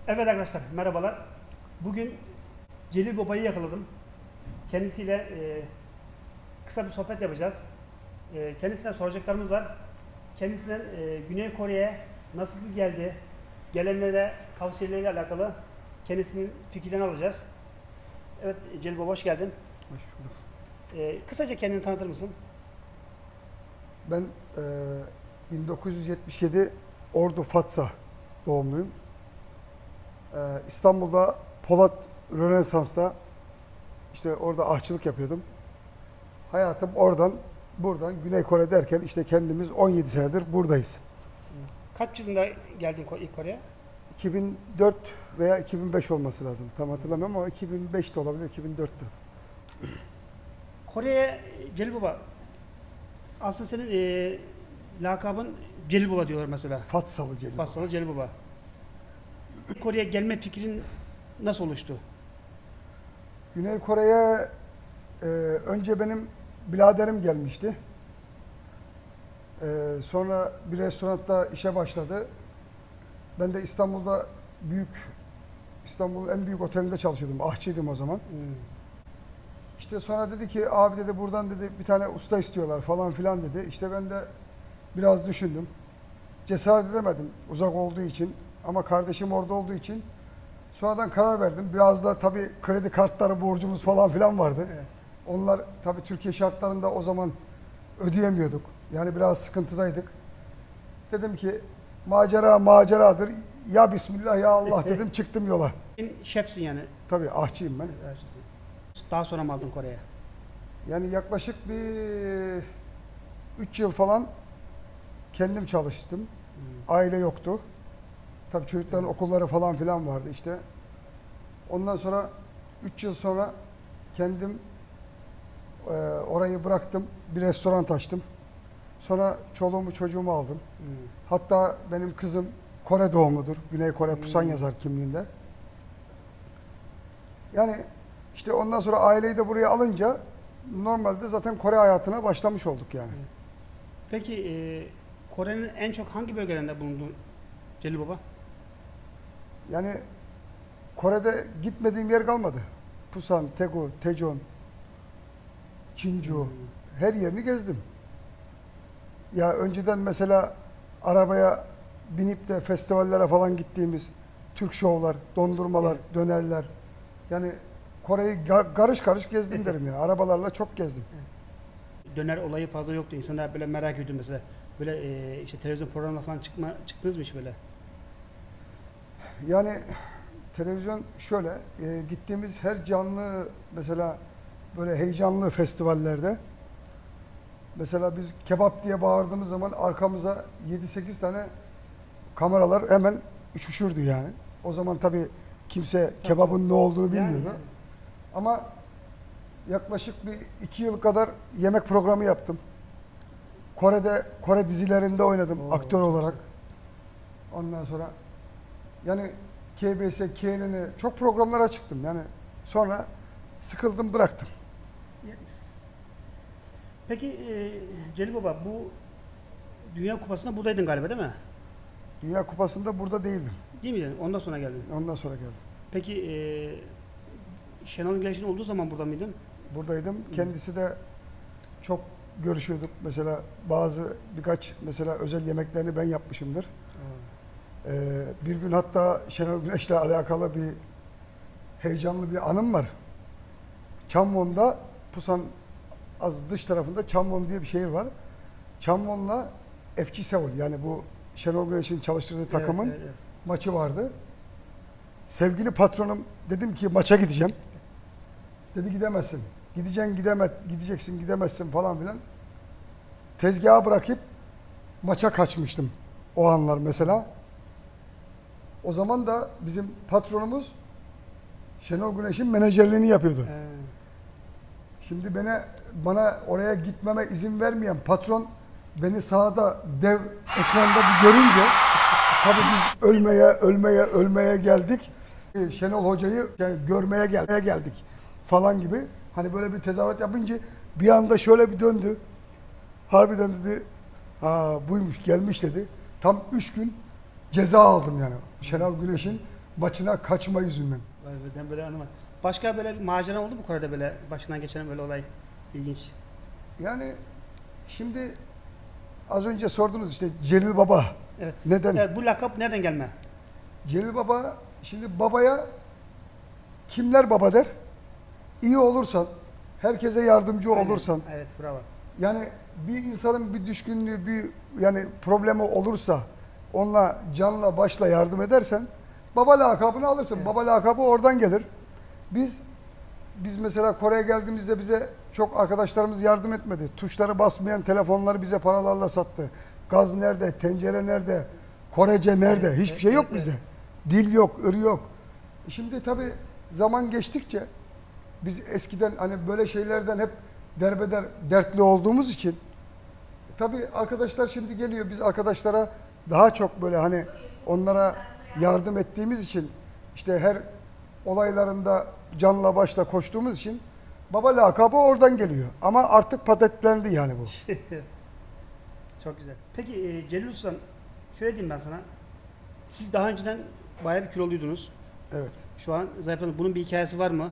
Evet arkadaşlar, merhabalar. Bugün Celil Baba'yı yakaladım. Kendisiyle kısa bir sohbet yapacağız. Kendisine soracaklarımız var. Kendisinden Güney Kore'ye nasıl geldi, gelenlere tavsiyeleriyle alakalı kendisinin fikirlerini alacağız. Evet Celil Baba, hoş geldin. Hoş bulduk. Kısaca kendini tanıtır mısın? Ben 1977 Ordu Fatsa doğumluyum. İstanbul'da Polat Rönesans'ta işte orada aşçılık yapıyordum. Hayatım buradan Güney Kore derken işte kendimiz 17 senedir buradayız. Kaç yılında geldin ilk Kore'ye? 2004 veya 2005 olması lazım. Tam hatırlamıyorum ama 2005 de olabilir, 2004'tü. Kore'ye Celil Baba, aslında senin lakabın Celil Baba diyorlar mesela. Fatsalı Celil. Fatsalı Celil Baba. Kore'ye gelme fikrin nasıl oluştu? Güney Kore'ye önce benim biraderim gelmişti. Sonra bir restoranda işe başladı. Ben de İstanbul'un en büyük otelinde çalışıyordum. Aşçıydım o zaman. İşte sonra dedi ki abi dedi buradan dedi bir tane usta istiyorlar falan filan dedi. İşte ben de biraz düşündüm. Cesaret edemedim uzak olduğu için ama kardeşim orada olduğu için sonradan karar verdim. Biraz da tabii kredi kartları borcumuz falan filan vardı. Evet. Onlar tabii Türkiye şartlarında o zaman ödeyemiyorduk. Yani biraz sıkıntıdaydık. Dedim ki maceradır. Ya Bismillah ya Allah dedim, çıktım yola. Şefsin yani. Tabii aşçıyım ben. Daha sonra mı aldın Kore'ye? Yani yaklaşık bir 3 yıl falan kendim çalıştım. Aile yoktu. Tabii çocukların okulları falan filan vardı işte. Ondan sonra 3 yıl sonra kendim orayı bıraktım. Bir restoran açtım. Sonra çoluğumu çocuğumu aldım. Hatta benim kızım Kore doğumludur. Güney Kore Pusan yazar kimliğinde. Yani işte ondan sonra aileyi de buraya alınca normalde zaten Kore hayatına başlamış olduk yani. Peki Kore'nin en çok hangi bölgelerinde bulundun Celil Baba? Yani Kore'de gitmediğim yer kalmadı. Pusan, Daegu, Daejeon, Jeonju her yerini gezdim. Ya önceden mesela arabaya binip de festivallere falan gittiğimiz Türk şovlar, dondurmalar, Evet. dönerler. Yani Kore'yi karış karış gezdim derim yani. Arabalarla çok gezdim. Döner olayı fazla yoktu. İnsanlar böyle merak ediyor mesela. Böyle işte televizyon programına falan çıktınız mı hiç böyle? Yani televizyon şöyle, gittiğimiz her canlı mesela böyle heyecanlı festivallerde mesela biz kebap diye bağırdığımız zaman arkamıza 7-8 tane kameralar hemen uçuşurdu yani. O zaman tabii kimse kebabın ne olduğunu bilmiyordu. Yani. Ama yaklaşık bir 2 yıl kadar yemek programı yaptım. Kore dizilerinde oynadım aktör olarak. Ondan sonra yani KBS, KNN çok programlara çıktım yani. Sonra sıkıldım, bıraktım. Peki Celil Baba, bu Dünya Kupası'nda buradaydın galiba değil mi? Dünya Kupası'nda burada değildim. Değil miydin? Ondan sonra geldin. Ondan sonra geldim. Peki Şenol Güneş'in olduğu zaman burada mıydın? Buradaydım. Kendisi de çok görüşüyorduk. Mesela birkaç mesela özel yemeklerini ben yapmışımdır. Bir gün hatta Şenol Güneş'le alakalı bir heyecanlı bir anım var. Chamwon'da, Pusan az dış tarafında Chamwon diye bir şehir var. Chamwon'la FC Seoul, yani bu Şenol Güneş'in çalıştırdığı takımın Evet. maçı vardı. Sevgili patronum, dedim ki maça gideceğim. Dedi gidemezsin. Gideceksin gidemezsin falan filan. Tezgahı bırakıp maça kaçmıştım o anlar mesela. O zaman da bizim patronumuz Şenol Güneş'in menajerliğini yapıyordu. Şimdi bana oraya gitmeme izin vermeyen patron beni sahada dev ekranda bir görünce tabii biz ölmeye geldik. Şenol Hoca'yı yani görmeye geldik falan gibi. Hani böyle bir tezahürat yapınca bir anda şöyle bir döndü. Harbiden dedi, buymuş gelmiş dedi. Tam 3 gün ceza aldım yani. Şenol Güneş'in maçına kaçma yüzünden. Vay be, ben böyle anlamadım. Başka böyle bir macera oldu mu Kore'de, böyle başından geçen böyle olay ilginç? Yani şimdi az önce sordunuz işte Celil Baba. Evet. Neden? Evet, bu lakap nereden gelme? Celil Baba, şimdi babaya kimler baba der? İyi olursan, herkese yardımcı Aynen. olursan, Evet, bravo. yani bir insanın bir düşkünlüğü, bir yani problemi olursa onunla canla başla yardım edersen baba lakabını alırsın. Evet. Baba lakabı oradan gelir. Biz mesela Kore'ye geldiğimizde bize çok arkadaşlarımız yardım etmedi. Tuşları basmayan telefonları bize paralarla sattı. Gaz nerede? Tencere nerede? Korece nerede? Evet, Hiçbir şey yok evet, bize. Dil yok, ırı yok. Şimdi tabii zaman geçtikçe biz eskiden hani böyle şeylerden hep derbeder, dertli olduğumuz için tabii arkadaşlar şimdi geliyor, biz arkadaşlara daha çok böyle hani onlara yardım ettiğimiz için işte her olaylarında canla başla koştuğumuz için baba lakabı oradan geliyor. Ama artık patenlendi yani bu. Çok güzel. Peki Celil Usta, şöyle diyeyim ben sana. Siz daha önceden bayağı bir kiloluydunuz. Evet. Şu an zayıfladınız. Bunun bir hikayesi var mı?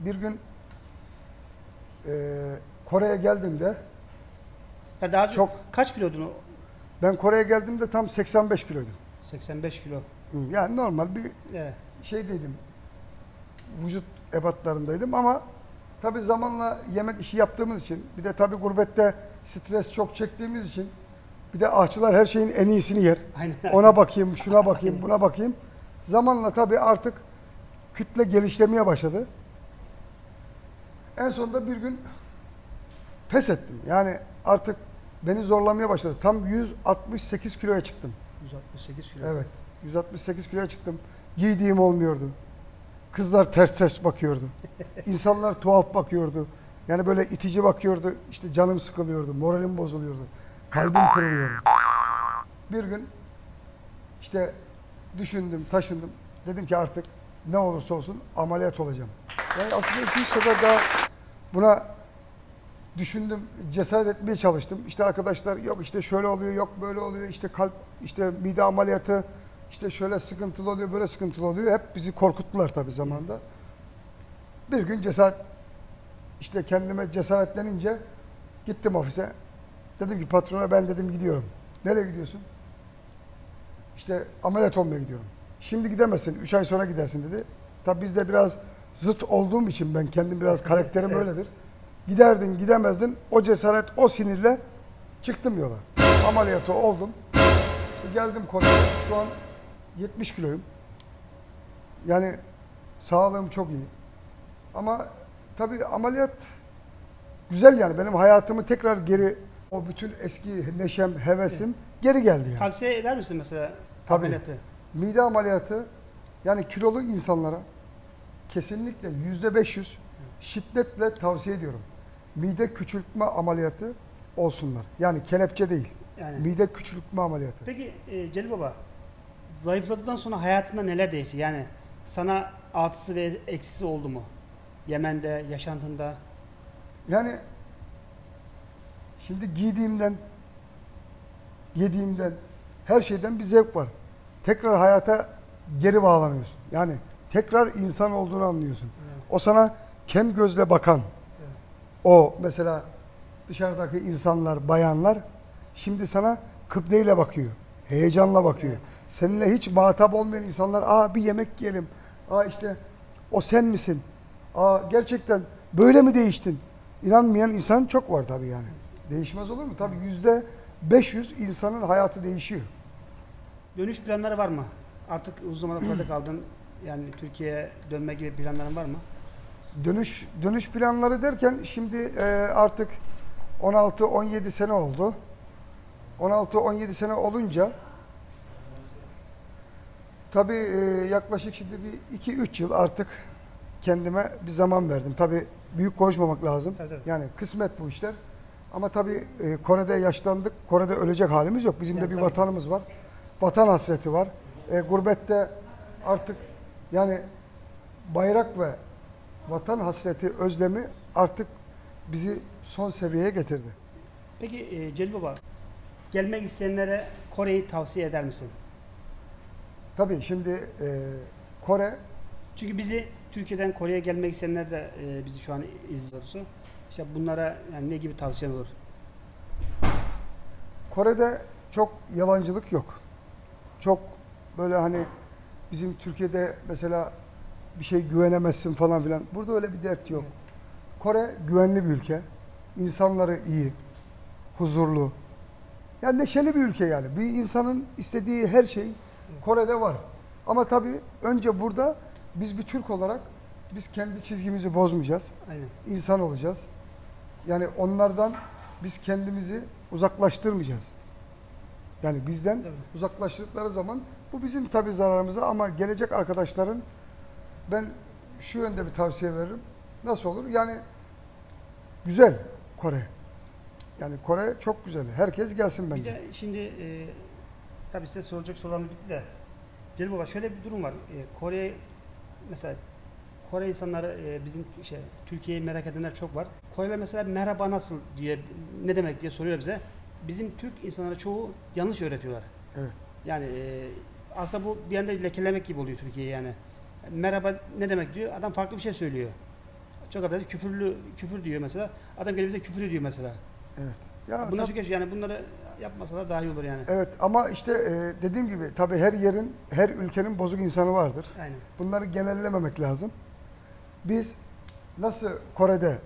Bir gün Kore'ye geldiğimde Ya daha önce Çok. kaç kiloydun o? ben Kore'ye geldiğimde tam 85 kiloydum. 85 kilo. Yani normal bir Evet. şeydeydim. Vücut ebatlarındaydım ama tabii zamanla yemek işi yaptığımız için bir de tabii gurbette stres çok çektiğimiz için bir de aşçılar her şeyin en iyisini yer. Aynen. Ona bakayım, şuna bakayım, buna bakayım. Zamanla tabii artık kütle genişlemeye başladı. En sonunda bir gün pes ettim. Yani artık beni zorlamaya başladı. Tam 168 kiloya çıktım. 168 kilo. Evet. 168 kiloya çıktım. Giydiğim olmuyordu. Kızlar ters ters bakıyordu. İnsanlar tuhaf bakıyordu. Yani böyle itici bakıyordu. İşte canım sıkılıyordu. Moralim bozuluyordu. Kalbim kırılıyordu. Bir gün işte düşündüm, taşındım. Dedim ki artık ne olursa olsun ameliyat olacağım. Yani aslında 2-3 sefer daha buna düşündüm, cesaret etmeye çalıştım. İşte arkadaşlar yok işte şöyle oluyor, yok böyle oluyor, işte kalp, işte mide ameliyatı, işte şöyle sıkıntılı oluyor, böyle sıkıntılı oluyor. Hep bizi korkuttular tabii zamanda. Bir gün işte kendime cesaretlenince gittim ofise. Dedim ki patrona ben dedim gidiyorum. Nereye gidiyorsun? İşte ameliyat olmaya gidiyorum. Şimdi gidemezsin, 3 ay sonra gidersin dedi. Tabii bizde biraz zıt olduğum için ben kendim biraz karakterim Evet. öyledir. Giderdin, gidemezdin. O cesaret, o sinirle çıktım yola. Ameliyatı oldum. Geldim konuya. Şu an 70 kiloyum. Yani sağlığım çok iyi. Ama tabii ameliyat güzel yani. Benim hayatımı tekrar geri, o bütün eski neşem, hevesim geri geldi yani. Tavsiye eder misin mesela Tabii. ameliyatı? Mide ameliyatı yani kilolu insanlara kesinlikle %500 şiddetle tavsiye ediyorum. Mide küçültme ameliyatı olsunlar. Yani kelepçe değil. Yani. Mide küçültme ameliyatı. Peki Celil Baba, zayıfladıktan sonra hayatında neler değişti? Yani sana artısı ve eksisi oldu mu? Yemen'de, yaşantında. Yani şimdi giydiğimden, yediğimden, her şeyden bir zevk var. Tekrar hayata geri bağlanıyorsun. Yani tekrar insan olduğunu anlıyorsun. Evet. O sana kem gözle bakan, Evet. o mesela dışarıdaki insanlar, bayanlar şimdi sana kıbleyle bakıyor. Heyecanla bakıyor. Evet. Seninle hiç muhatap olmayan insanlar, aa bir yemek yiyelim. Aa işte o sen misin? Aa gerçekten böyle mi değiştin? İnanmayan insan çok var tabii yani. Değişmez olur mu? Tabii %500 insanın hayatı değişiyor. Dönüş planları var mı? Artık uzun zamandır burada kaldın. Yani Türkiye'ye dönme gibi planların var mı? Dönüş planları derken şimdi artık 16-17 sene oldu. 16-17 sene olunca tabii yaklaşık şimdi bir 2-3 yıl artık kendime bir zaman verdim. Tabii büyük konuşmamak lazım. Tabii. Yani kısmet bu işler. Ama tabii Kore'de yaşlandık. Kore'de ölecek halimiz yok. Bizim Yani de bir tabii. vatanımız var. Vatan hasreti var. Gurbette artık yani bayrak ve vatan hasreti, özlemi artık bizi son seviyeye getirdi. Peki Celil Baba, gelmek isteyenlere Kore'yi tavsiye eder misin? Tabii şimdi Kore Çünkü bizi Türkiye'den Kore'ye gelmek isteyenler de bizi şu an izliyorsa işte bunlara yani ne gibi tavsiyen olur? Kore'de çok yalancılık yok. Çok böyle hani bizim Türkiye'de mesela bir şey güvenemezsin falan filan. Burada öyle bir dert yok. Kore güvenli bir ülke. İnsanları iyi, huzurlu. Yani neşeli bir ülke yani. Bir insanın istediği her şey Kore'de var. Ama tabii önce burada biz bir Türk olarak biz kendi çizgimizi bozmayacağız. Aynen. İnsan olacağız. Yani onlardan biz kendimizi uzaklaştırmayacağız. Yani bizden Evet. uzaklaştıkları zaman bu bizim tabii zararımıza ama gelecek arkadaşların ben şu yönde bir tavsiye veririm. Nasıl olur? Yani güzel Kore. Yani Kore çok güzel. Herkes gelsin Bir bence. de şimdi tabii size soracak sorularım bitti de Celil Baba şöyle bir durum var. Kore mesela Kore insanları bizim Türkiye'yi merak edenler çok var. Koreliler mesela merhaba nasıl diye ne demek diye soruyor bize. Bizim Türk insanlara çoğu yanlış öğretiyorlar. Evet. Yani aslında bu bir anda lekelemek gibi oluyor Türkiye'yi yani. Merhaba ne demek diyor. Adam farklı bir şey söylüyor. Çok affedersin küfür diyor mesela. Adam gelip bize küfür ediyor mesela. Evet. Ya Bunlar tabii- çok yani bunları yapmasalar daha iyi olur yani. evet ama işte dediğim gibi tabii her yerin, her ülkenin bozuk insanı vardır. Aynen. Bunları genellememek lazım. Biz nasıl Kore'de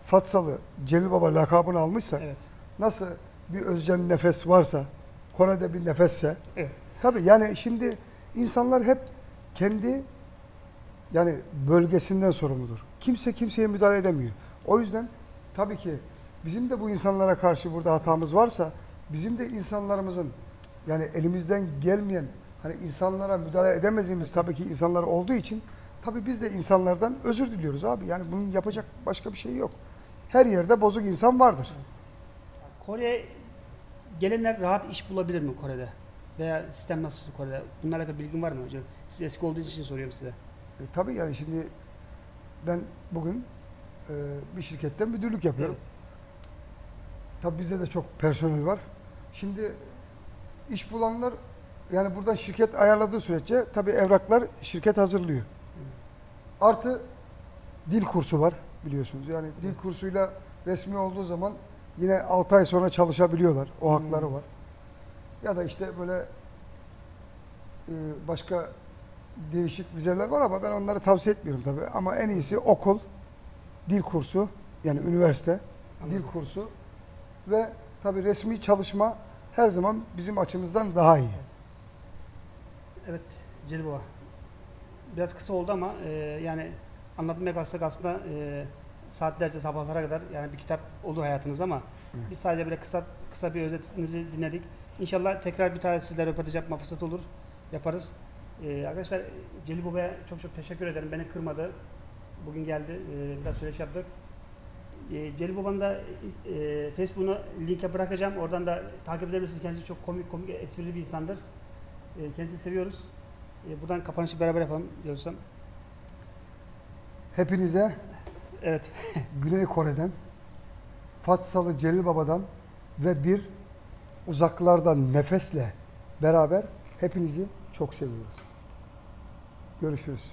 Fatsalı Celil Baba lakabını almışsa, Evet. nasıl bir Özcan nefes varsa, Kore'de bir nefesse, Evet. tabii yani şimdi insanlar hep kendi yani bölgesinden sorumludur. Kimse kimseye müdahale edemiyor. O yüzden tabii ki bizim de bu insanlara karşı burada hatamız varsa bizim de insanlarımızın yani elimizden gelmeyen hani insanlara müdahale edemediğimiz tabii ki insanlar olduğu için tabii biz de insanlardan özür diliyoruz abi. Yani bunun yapacak başka bir şey yok. Her yerde bozuk insan vardır. Kore'ye gelenler rahat iş bulabilir mi Kore'de? Veya sistem nasıl Kore'de? Bunlarla alakalı bilgin var mı hocam? Siz eski olduğu için soruyorum size. Tabii yani şimdi ben bugün bir şirkette müdürlük yapıyorum. Evet. Tabii bizde de çok personel var. Şimdi iş bulanlar yani buradan şirket ayarladığı sürece tabii evraklar şirket hazırlıyor. Artı dil kursu var biliyorsunuz. Yani dil kursuyla resmi olduğu zaman yine 6 ay sonra çalışabiliyorlar. O hakları var. Ya da işte böyle başka değişik vizeler var ama ben onları tavsiye etmiyorum tabii. Ama en iyisi okul, dil kursu yani üniversite, Anladım. dil kursu ve tabii resmi çalışma her zaman bizim açımızdan daha iyi. Evet Celil Baba. Biraz kısa oldu ama yani anlatmaya kalksak aslında saatlerce sabahlara kadar yani bir kitap olur hayatınız ama biz sadece böyle kısa bir özetinizi dinledik. İnşallah tekrar bir tane sizle röportaj yapma fırsatı olur. Yaparız. Arkadaşlar Celil Baba'ya çok çok teşekkür ederim. Beni kırmadı. Bugün geldi. Biraz söyleşi yaptık. Celil Baba'nın da Facebook'unu linke bırakacağım. Oradan da takip edebilirsiniz. Kendisi çok komik esprili bir insandır. Kendisini seviyoruz. Buradan kapanışı beraber yapalım diyorsam. Hepinize Evet. Güney Kore'den, Fatsalı Celil Baba'dan ve bir uzaklardan nefesle beraber hepinizi çok seviyoruz. Görüşürüz.